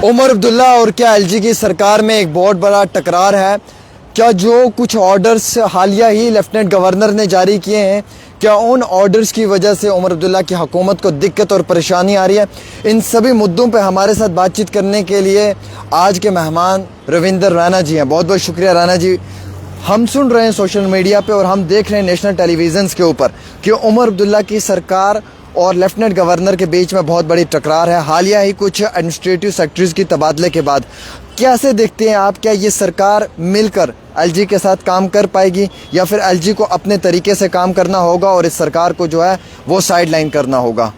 उमर अब्दुल्ला और क्या एलजी की सरकार में एक बहुत बड़ा टकरार है। क्या जो कुछ ऑर्डर्स हालिया ही लेफ्टिनेंट गवर्नर ने जारी किए हैं, क्या उन ऑर्डर्स की वजह से उमर अब्दुल्ला की हुकूमत को दिक्कत और परेशानी आ रही है? इन सभी मुद्दों पे हमारे साथ बातचीत करने के लिए आज के मेहमान रविंदर राणा जी हैं। बहुत बहुत शुक्रिया राणा जी। हम सुन रहे हैं सोशल मीडिया पे और हम देख रहे हैं नेशनल टेलीविजन के ऊपर कि उमर अब्दुल्ला की सरकार और लेफ्टिनेंट गवर्नर के बीच में बहुत बड़ी टकरार है। हालिया ही कुछ एडमिनिस्ट्रेटिव सेक्रेटरीज की तबादले के बाद कैसे देखते हैं आप, क्या ये सरकार मिलकर एलजी के साथ काम कर पाएगी या फिर एलजी को अपने तरीके से काम करना होगा और इस सरकार को जो है वो साइड लाइन करना होगा?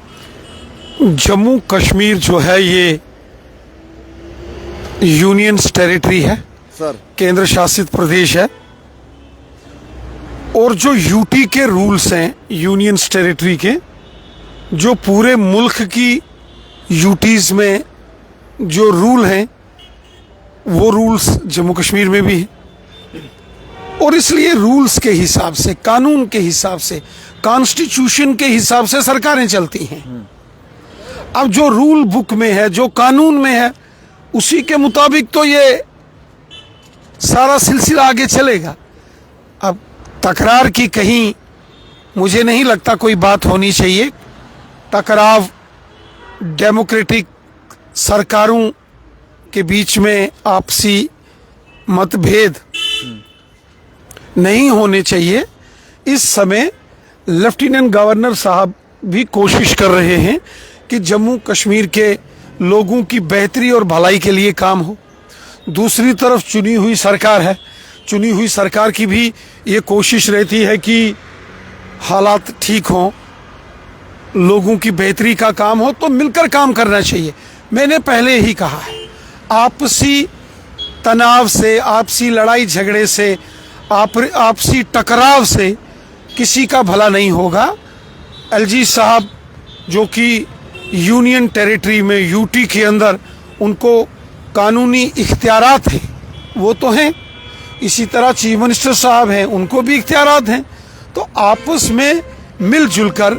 जम्मू कश्मीर जो है ये यूनियन टेरिटरी है सर, केंद्र शासित प्रदेश है, और जो यूटी के रूल्स हैं यूनियन टेरिटरी के, जो पूरे मुल्क की यूटीज में जो रूल हैं वो रूल्स जम्मू कश्मीर में भी हैं। और इसलिए रूल्स के हिसाब से, कानून के हिसाब से, कॉन्स्टिट्यूशन के हिसाब से सरकारें चलती हैं। अब जो रूल बुक में है, जो कानून में है, उसी के मुताबिक तो ये सारा सिलसिला आगे चलेगा। अब तकरार की कहीं मुझे नहीं लगता कोई बात होनी चाहिए। टकराव डेमोक्रेटिक सरकारों के बीच में आपसी मतभेद नहीं होने चाहिए। इस समय लेफ्टिनेंट गवर्नर साहब भी कोशिश कर रहे हैं कि जम्मू कश्मीर के लोगों की बेहतरी और भलाई के लिए काम हो। दूसरी तरफ चुनी हुई सरकार है, चुनी हुई सरकार की भी ये कोशिश रहती है कि हालात ठीक हों, लोगों की बेहतरी का काम हो, तो मिलकर काम करना चाहिए। मैंने पहले ही कहा है, आपसी तनाव से, आपसी लड़ाई झगड़े से, आपसी टकराव से किसी का भला नहीं होगा। एलजी साहब जो कि यूनियन टेरिटरी में, यूटी के अंदर उनको कानूनी इख्तियारात हैं, वो तो हैं। इसी तरह चीफ मिनिस्टर साहब हैं, उनको भी इख्तियारात हैं। तो आपस में मिलजुल कर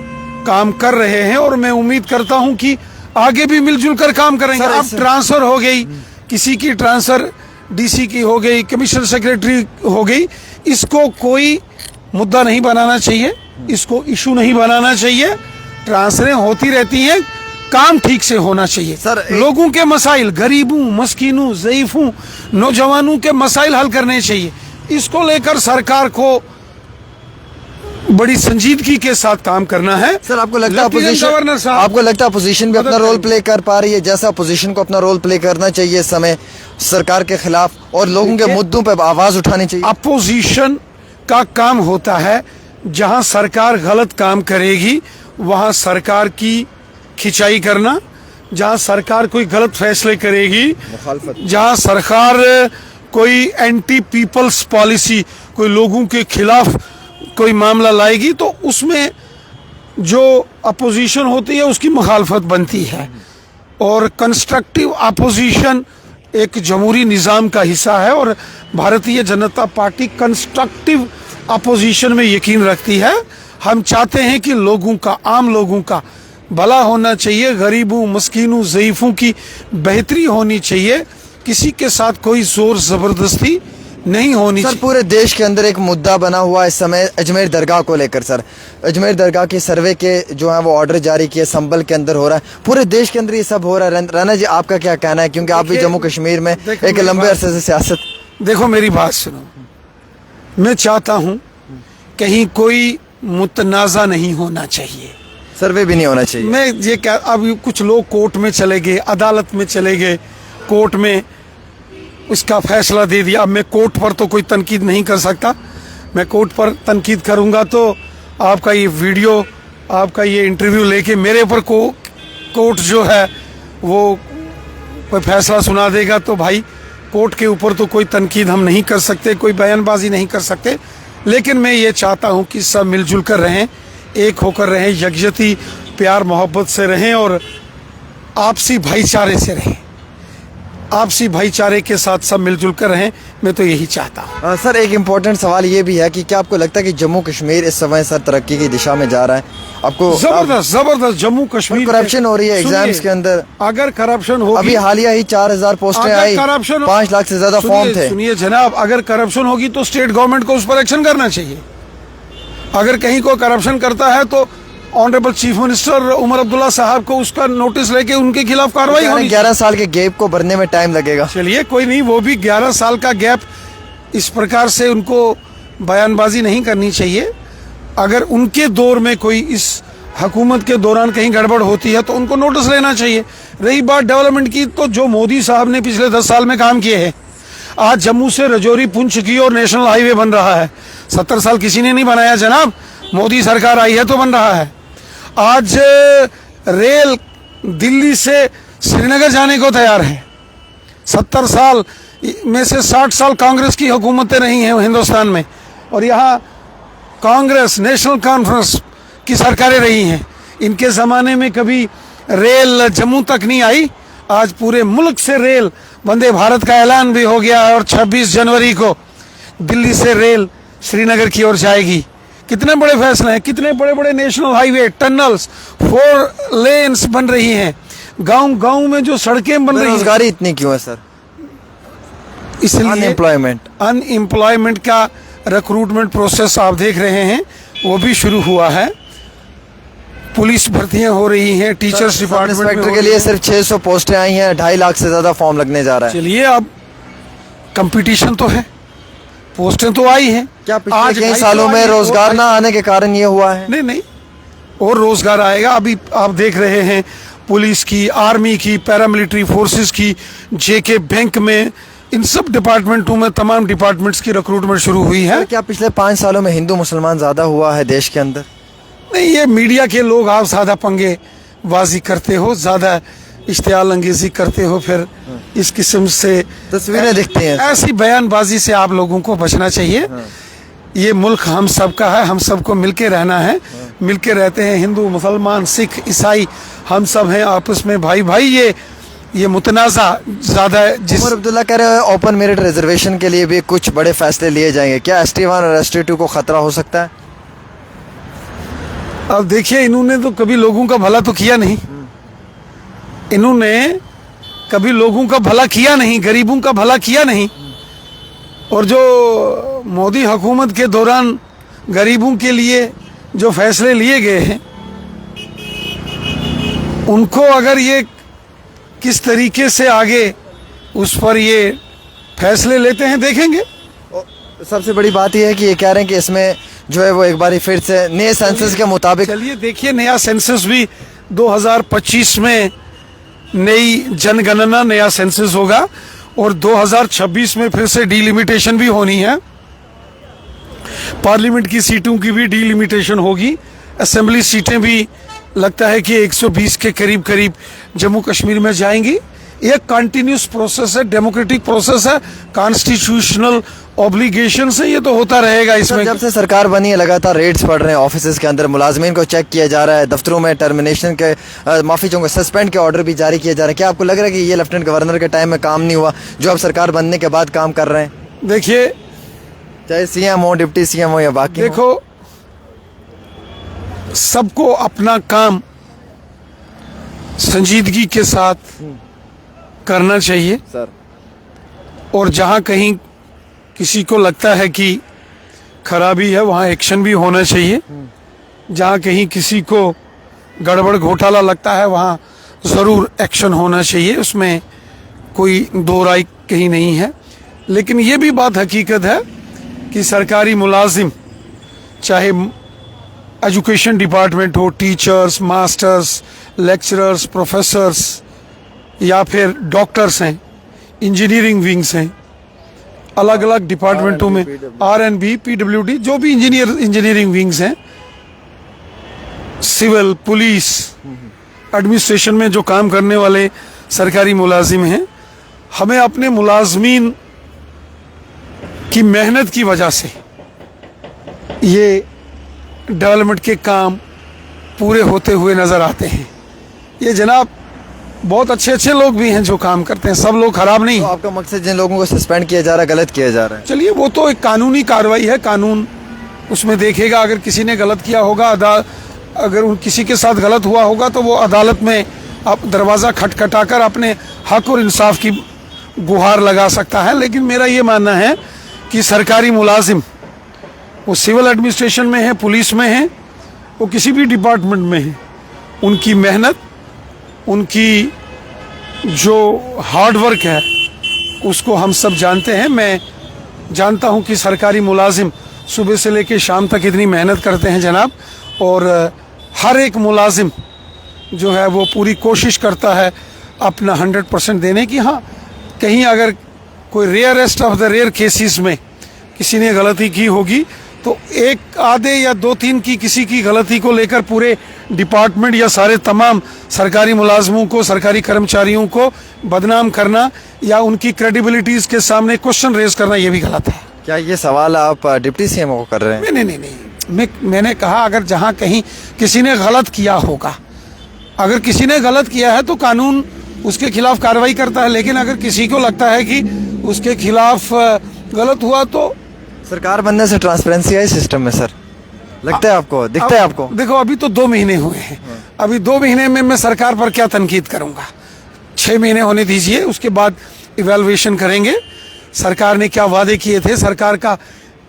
काम कर रहे हैं और मैं उम्मीद करता हूं कि आगे भी मिलजुल कर काम करेंगे। अब ट्रांसफर हो गई, किसी की ट्रांसफर डीसी की हो गई, कमिश्नर सेक्रेटरी हो गई, इसको कोई मुद्दा नहीं बनाना चाहिए, इसको इशू नहीं बनाना चाहिए। ट्रांसफरें होती रहती हैं, काम ठीक से होना चाहिए। लोगों के मसाइल, गरीबों, मस्कीनों, ज़ईफों, नौजवानों के मसाइल हल करने चाहिए। इसको लेकर सरकार को बड़ी संजीदगी के साथ काम करना है। सर, आपको लगता है अपोजिशन भी अपना रोल प्ले कर पा रही है जैसा अपोजिशन को अपना रोल प्ले करना चाहिए इस समय सरकार के खिलाफ और लोगों के मुद्दों पर आवाज उठानी चाहिए? अपोजिशन का काम होता है, जहां सरकार गलत काम करेगी वहां सरकार की खिंचाई करना, जहां सरकार कोई गलत फैसले करेगी, जहां सरकार कोई एंटी पीपल्स पॉलिसी, कोई लोगों के खिलाफ कोई मामला लाएगी, तो उसमें जो अपोजिशन होती है उसकी मुखालफत बनती है। और कंस्ट्रक्टिव अपोजिशन एक जमहूरी निज़ाम का हिस्सा है और Bharatiya Janata party constructive opposition में यकीन रखती है। हम चाहते हैं कि लोगों का, आम लोगों का भला होना चाहिए, गरीबों, मस्कीनों, ज़ईफों की बेहतरी होनी चाहिए। किसी के साथ कोई जोर जबरदस्ती नहीं होनी चाहिए। सर, पूरे देश के अंदर एक मुद्दा बना हुआ इस समय अजमेर दरगाह को लेकर। सर, अजमेर दरगाह के सर्वे के जो है वो ऑर्डर जारी किए, संभल के अंदर हो रहा है, पूरे देश के अंदर ये सब हो रहा है। राणा जी, आपका क्या कहना है, क्योंकि आप भी जम्मू कश्मीर में एक लंबे अरसे से सियासत? देखो, मेरी बात सुनो, मैं चाहता हूँ कहीं कोई मुतनाज़ा नहीं होना चाहिए, सर्वे भी नहीं होना चाहिए। मैं ये क्या, अब कुछ लोग कोर्ट में चले गए, अदालत में चले गए, कोर्ट में उसका फैसला दे दिया। अब मैं कोर्ट पर तो कोई तनकीद नहीं कर सकता। मैं कोर्ट पर तनकीद करूंगा तो आपका ये वीडियो, आपका ये इंटरव्यू लेके मेरे ऊपर कोर्ट जो है वो कोई फैसला सुना देगा, तो भाई कोर्ट के ऊपर तो कोई तनकीद हम नहीं कर सकते, कोई बयानबाजी नहीं कर सकते। लेकिन मैं ये चाहता हूँ कि सब मिलजुल कर रहें, एक होकर रहें, यकजहती, प्यार मोहब्बत से रहें और आपसी भाईचारे से रहें। आपसी भाईचारे के साथ सब मिलजुल कर रहें। मैं तो यही चाहता हूँ। सर एक इम्पोर्टेंट सवाल ये भी है कि क्या आपको लगता है कि जम्मू कश्मीर इस समय सर तरक्की की दिशा में जा रहा है? आपको जबरदस्त जम्मू कश्मीर करप्शन हो रही है एग्जाम्स के अंदर, अगर करप्शन होगी, अभी हालिया ही 4000 पोस्टें आई, 5 लाख से ज्यादा फॉर्म थे। सुनिए जनाब, अगर करप्शन होगी तो स्टेट गवर्नमेंट को उस पर एक्शन करना चाहिए। अगर कहीं कोई करप्शन करता है तो honourable chief minister Omar Abdullah साहब को उसका नोटिस लेके उनके खिलाफ कार्रवाई होनी। 11 साल के गैप को भरने में टाइम लगेगा। चलिए कोई नहीं, वो भी 11 साल का गैप, इस प्रकार से उनको बयानबाजी नहीं करनी चाहिए। अगर उनके दौर में कोई इस हुकूमत के दौरान कहीं गड़बड़ होती है तो उनको नोटिस लेना चाहिए। रही बात डेवलपमेंट की, तो जो मोदी साहब ने पिछले 10 साल में काम किए हैं, आज जम्मू से रजौरी पुंछ की और नेशनल हाईवे बन रहा है। 70 साल किसी ने नहीं बनाया जनाब, मोदी सरकार आई है तो बन रहा है। आज रेल दिल्ली से श्रीनगर जाने को तैयार है। 70 साल में से 60 साल कांग्रेस की हुकूमतें रही हैं हिंदुस्तान में, और यहाँ कांग्रेस नेशनल कॉन्फ्रेंस की सरकारें रही हैं। इनके ज़माने में कभी रेल जम्मू तक नहीं आई। आज पूरे मुल्क से रेल, वंदे भारत का ऐलान भी हो गया और 26 जनवरी को दिल्ली से रेल श्रीनगर की ओर जाएगी। कितने बड़े फैसले हैं, कितने बड़े बड़े नेशनल हाईवे, टनल्स, 4 लेन्स बन रही हैं। गांव गांव में जो सड़कें बन रही हैं। बेरोजगारी इतनी क्यों है सर? इसलिए अनएम्प्लॉयमेंट का रिक्रूटमेंट प्रोसेस आप देख रहे हैं, वो भी शुरू हुआ है। पुलिस भर्तियां हो रही हैं, टीचर्स डिपार्टमेंट के लिए सिर्फ 600 पोस्टें आई हैं, 2.5 लाख से ज्यादा फॉर्म लगने जा रहा है। चलिए, अब कंपटीशन तो है, पोस्टें तो आई हैं। क्या पिछले कई सालों में रोजगार ना आने के कारण ये हुआ है? नहीं, और रोजगार आएगा। अभी आप देख रहे हैं पुलिस की, आर्मी की, पैरामिलिट्री फोर्सेस की, जेके बैंक में, इन सब डिपार्टमेंटों में, तमाम डिपार्टमेंट्स की रिक्रूटमेंट शुरू हुई है। क्या पिछले 5 सालों में हिंदू मुसलमान ज्यादा हुआ है देश के अंदर? नहीं, ये मीडिया के लोग आप ज्यादा पंगेबाजी करते हो, ज्यादा इश्तियाल अंगेजी करते हो, फिर इस किस्म से तस्वीरें दिखती हैं। ऐसी बयानबाजी से आप लोगों को बचना चाहिए। ये मुल्क हम सब का है, हम सबको मिलके रहना है। मिलके रहते हैं हिंदू, मुसलमान, सिख, ईसाई, हम सब हैं आपस में भाई भाई। ये मुतनाज़ा ज्यादा है। उमर अब्दुल्ला कह रहे हैं ओपन मेरिट रिजर्वेशन के लिए भी कुछ बड़े फैसले लिए जाएंगे। क्या ST1 और ST2 को खतरा हो सकता है? अब देखिए, इन्होंने तो कभी लोगों का भला तो किया नहीं। इन्होंने कभी लोगों का भला किया नहीं, गरीबों का भला किया नहीं। और जो मोदी हुकूमत के दौरान गरीबों के लिए जो फैसले लिए गए हैं, उनको अगर ये किस तरीके से आगे उस पर ये फैसले लेते हैं, देखेंगे। सबसे बड़ी बात यह है कि ये कह रहे हैं कि इसमें जो है वो एक बार फिर से नए सेंसस के मुताबिक। चलिए देखिए, नया सेंसस भी 2025 में नई जनगणना, नया सेंसस होगा, और 2026 में फिर से डीलिमिटेशन भी होनी है। पार्लियामेंट की सीटों की भी डीलिमिटेशन होगी। असेंबली सीटें भी लगता है कि 120 के करीब करीब जम्मू कश्मीर में जाएंगी। ये कंटिन्यूस प्रोसेस है, डेमोक्रेटिक प्रोसेस है, कॉन्स्टिट्यूशनल ऑब्लिगेशन से ये तो होता रहेगा। इसमें जब से सरकार बनी है लगातार रेड्स पड़ रहे हैं ऑफिस के अंदर, मुलाजमीन को चेक किया जा रहा है, दफ्तरों में टर्मिनेशन के, माफी चाहूंगा, सस्पेंड के ऑर्डर भी जारी किए जा रहे हैं। क्या आपको लग रहा है कि ये लेफ्टिनेंट गवर्नर के टाइम में काम नहीं हुआ जो अब सरकार बनने के बाद काम कर रहे हैं? देखिए, चाहे CM हो, डिप्टी CM हो या बाकी, देखो, सबको अपना काम संजीदगी के साथ करना चाहिए सर। और जहां कहीं किसी को लगता है कि खराबी है, वहां एक्शन भी होना चाहिए। जहां कहीं किसी को गड़बड़ घोटाला लगता है, वहां ज़रूर एक्शन होना चाहिए, उसमें कोई दो राय कहीं नहीं है। लेकिन ये भी बात हकीकत है कि सरकारी मुलाजिम, चाहे एजुकेशन डिपार्टमेंट हो, टीचर्स, मास्टर्स, लेक्चरर्स, प्रोफेसर्स, या फिर डॉक्टर्स हैं, इंजीनियरिंग विंग्स हैं, अलग अलग डिपार्टमेंटों में, RNB, PWD, जो भी इंजीनियरिंग विंग्स हैं, सिविल, पुलिस, एडमिनिस्ट्रेशन में जो काम करने वाले सरकारी मुलाजिम हैं, हमें अपने मुलाजमीन की मेहनत की वजह से ये डेवलपमेंट के काम पूरे होते हुए नजर आते हैं। ये जनाब बहुत अच्छे अच्छे लोग भी हैं जो काम करते हैं, सब लोग खराब नहीं तो हैं। आपका मकसद जिन लोगों को सस्पेंड किया जा रहा है गलत किया जा रहा है? चलिए वो तो एक कानूनी कार्रवाई है, कानून उसमें देखेगा। अगर किसी ने गलत किया होगा, अगर किसी के साथ गलत हुआ होगा तो वो अदालत में आप दरवाज़ा खटखटाकर अपने हक और इंसाफ की गुहार लगा सकता है। लेकिन मेरा ये मानना है कि सरकारी मुलाजिम, वो सिविल एडमिनिस्ट्रेशन में है, पुलिस में है, वो किसी भी डिपार्टमेंट में है, उनकी मेहनत, उनकी जो हार्ड वर्क है उसको हम सब जानते हैं। मैं जानता हूं कि सरकारी मुलाजिम सुबह से लेकर शाम तक इतनी मेहनत करते हैं जनाब, और हर एक मुलाजिम जो है वो पूरी कोशिश करता है अपना 100% देने की। हाँ, कहीं अगर कोई rarest of the rare cases में किसी ने गलती की होगी तो एक आधे या दो तीन की किसी की गलती को लेकर पूरे डिपार्टमेंट या सारे तमाम सरकारी मुलाजमों को, सरकारी कर्मचारियों को बदनाम करना या उनकी क्रेडिबिलिटीज के सामने क्वेश्चन रेज करना, ये भी गलत है। क्या ये सवाल आप डिप्टी सीएम को कर रहे हैं? नहीं, मैंने कहा अगर जहां कहीं किसी ने गलत किया होगा, अगर किसी ने गलत किया है तो कानून उसके खिलाफ कार्रवाई करता है। लेकिन अगर किसी को लगता है कि उसके खिलाफ गलत हुआ तो सरकार बनने से ट्रांसपेरेंसी आई सिस्टम में सर, लगता है आपको, दिखता है आपको? देखो अभी तो 2 महीने हुए हैं, अभी 2 महीने में मैं सरकार पर क्या तनकीद करूंगा। 6 महीने होने दीजिए, उसके बाद इवैल्यूएशन करेंगे। सरकार ने क्या वादे किए थे, सरकार का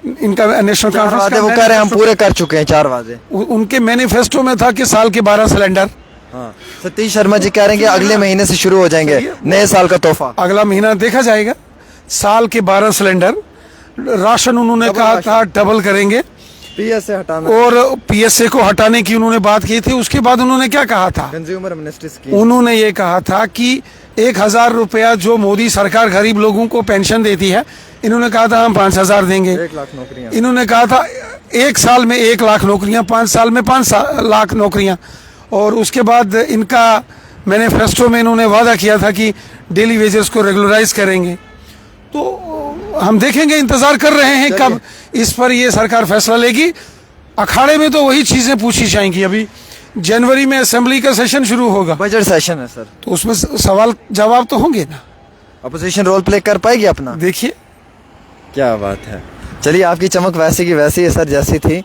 इनका नेशनल कॉन्फ्रेंस वादे वो कह रहे हैं हम पूरे कर चुके हैं 4 वादे। उनके मैनिफेस्टो में था कि साल के 12 सिलेंडर। हाँ, सतीश शर्मा जी कह रहे हैं कि अगले महीने से शुरू हो जाएंगे नए साल का तोहफा। अगला महीना देखा जाएगा। साल के 12 सिलेंडर राशन उन्होंने कहा था डबल करेंगे, पीएसए हटाना और पीएसए को हटाने की उन्होंने बात की थी। उसके बाद उन्होंने क्या कहा था, कंज्यूमर मिनिस्ट्री स्कीम। उन्होंने ये कहा था कि 1000 रुपया जो मोदी सरकार गरीब लोगों को पेंशन देती है, इन्होंने कहा था हम 5000 देंगे। 1 लाख नौकरियां। इन्होंने कहा था 1 साल में 1 लाख नौकरियां, 5 साल में 5 लाख नौकरियां। और उसके बाद इनका मैनिफेस्टो में इन्होंने वादा किया था कि डेली वेजेस को रेगुलराइज करेंगे। तो हम देखेंगे, इंतजार कर रहे हैं कब इस पर ये सरकार फैसला लेगी। अखाड़े में तो वही चीजें पूछी जाएंगी। अभी जनवरी में असेंबली का सेशन शुरू होगा, बजट सेशन है सर, तो उसमें सवाल जवाब तो होंगे ना। अपोजिशन रोल प्ले कर पाएगी अपना? देखिए क्या बात है। चलिए, आपकी चमक वैसी की वैसी है सर जैसी थी।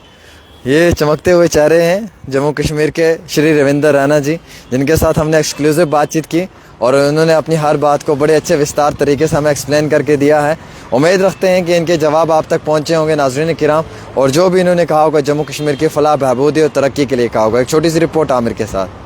ये चमकते हुए चेहरे हैं जम्मू कश्मीर के श्री रविंदर रैना जी, जिनके साथ हमने एक्सक्लूसिव बातचीत की और उन्होंने अपनी हर बात को बड़े अच्छे विस्तार तरीके से हमें एक्सप्लेन करके दिया है। उम्मीद रखते हैं कि इनके जवाब आप तक पहुंचे होंगे नाज़रीन किराम, और जो भी इन्होंने कहा होगा जम्मू कश्मीर की फलाह, बहबूदी और तरक्की के लिए कहा होगा। एक छोटी सी रिपोर्ट आमिर के साथ।